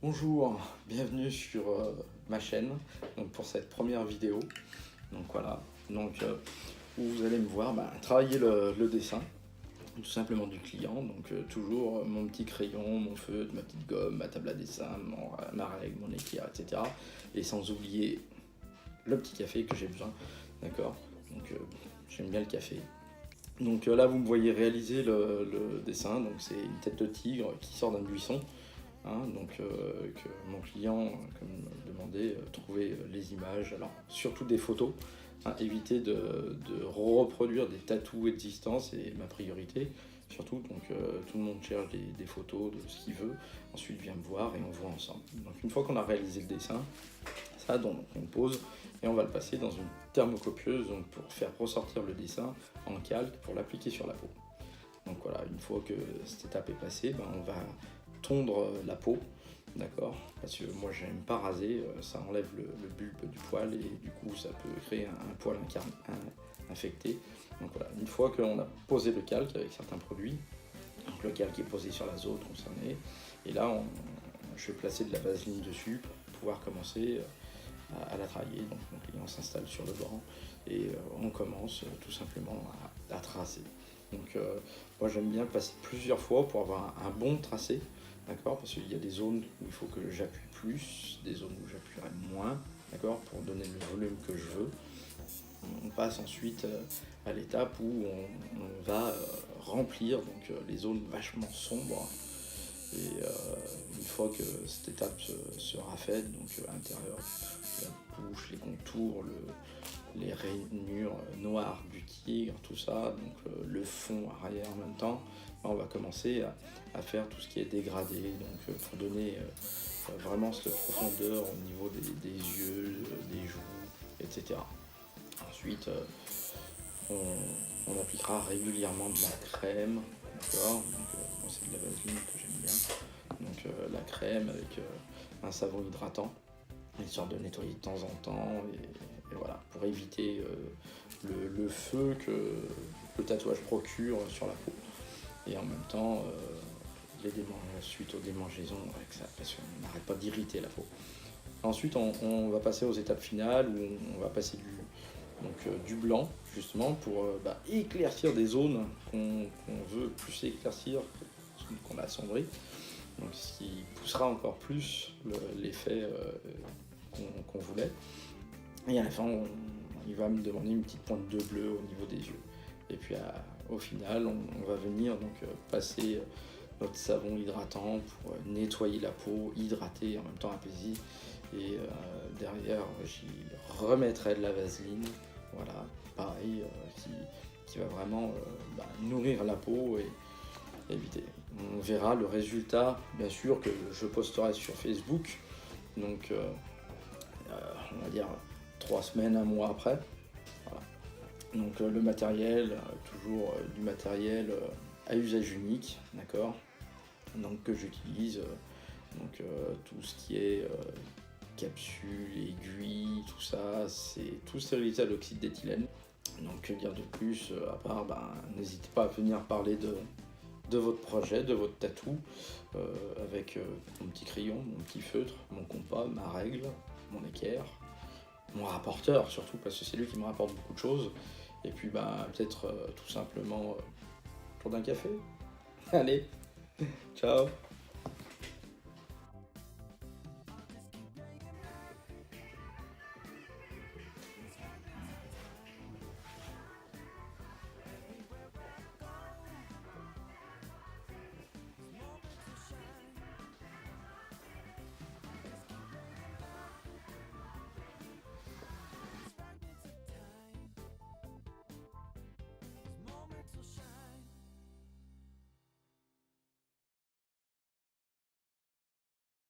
Bonjour, bienvenue sur ma chaîne donc pour cette première vidéo. Donc voilà, où vous allez me voir travailler le dessin tout simplement du client. Donc toujours mon petit crayon, mon feutre, ma petite gomme, ma table à dessin, ma règle, mon équerre, etc. Et sans oublier le petit café que j'ai besoin, d'accord. Donc j'aime bien le café. Donc là vous me voyez réaliser le dessin. Donc c'est une tête de tigre qui sort d'un buisson. Que mon client, comme me demandait, trouver les images, alors surtout des photos, éviter de reproduire des tatous existants, c'est ma priorité, surtout, tout le monde cherche des photos de ce qu'il veut, ensuite vient me voir et on voit ensemble. Donc une fois qu'on a réalisé le dessin, ça, donc, on pose et on va le passer dans une thermocopieuse donc, pour faire ressortir le dessin en calque pour l'appliquer sur la peau. Donc voilà, une fois que cette étape est passée, on va tondre la peau, d'accord, parce que moi j'aime pas raser, ça enlève le bulbe du poil et du coup ça peut créer un poil infecté. Donc voilà, une fois qu'on a posé le calque avec certains produits, donc le calque est posé sur la zone concernée, et là je vais placer de la vaseline dessus pour pouvoir commencer à la travailler. Donc mon client s'installe sur le banc et on commence tout simplement à tracer. Donc moi j'aime bien passer plusieurs fois pour avoir un bon tracé, d'accord, parce qu'il y a des zones où il faut que j'appuie plus, des zones où j'appuierai moins, d'accord, pour donner le volume que je veux. On passe ensuite à l'étape où on va remplir les zones vachement sombres. Et une fois que cette étape sera faite, donc à l'intérieur, la bouche, les contours, les rainures noires du tigre, tout ça, donc le fond arrière en même temps, on va commencer à faire tout ce qui est dégradé, donc pour donner vraiment cette profondeur au niveau des yeux, des joues, etc. Ensuite, on appliquera régulièrement de la crème, d'accord, donc moi c'est de la vaseline que j'aime bien, donc la crème avec un savon hydratant, histoire de nettoyer de temps en temps, et voilà, pour éviter le feu que le tatouage procure sur la peau, et en même temps suite aux démangeaisons avec ça, parce qu'on n'arrête pas d'irriter la peau. Ensuite on va passer aux étapes finales où on va passer du blanc justement pour éclaircir des zones qu'on veut plus éclaircir, qu'on a assombri, donc ce qui poussera encore plus l'effet qu'on voulait. Et à la fin il va me demander une petite pointe de bleu au niveau des yeux, et puis au final on va venir passer notre savon hydratant pour nettoyer la peau, hydrater et en même temps apaiser, et derrière j'y remettrai de la vaseline, voilà, pareil, qui va vraiment nourrir la peau et éviter. On verra le résultat bien sûr que je posterai sur Facebook, donc on va dire 3 semaines, un mois après. Voilà. Donc le matériel, toujours du matériel à usage unique, d'accord, donc que j'utilise, tout ce qui est capsules, aiguilles, tout ça, c'est tout stérilisé à l'oxyde d'éthylène. Donc que dire de plus, à part, n'hésitez pas à venir parler de votre projet, de votre tatou, avec mon petit crayon, mon petit feutre, mon compas, ma règle, mon équerre, mon rapporteur surtout, parce que c'est lui qui me rapporte beaucoup de choses, et puis peut-être tout simplement autour d'un café. Allez, ciao.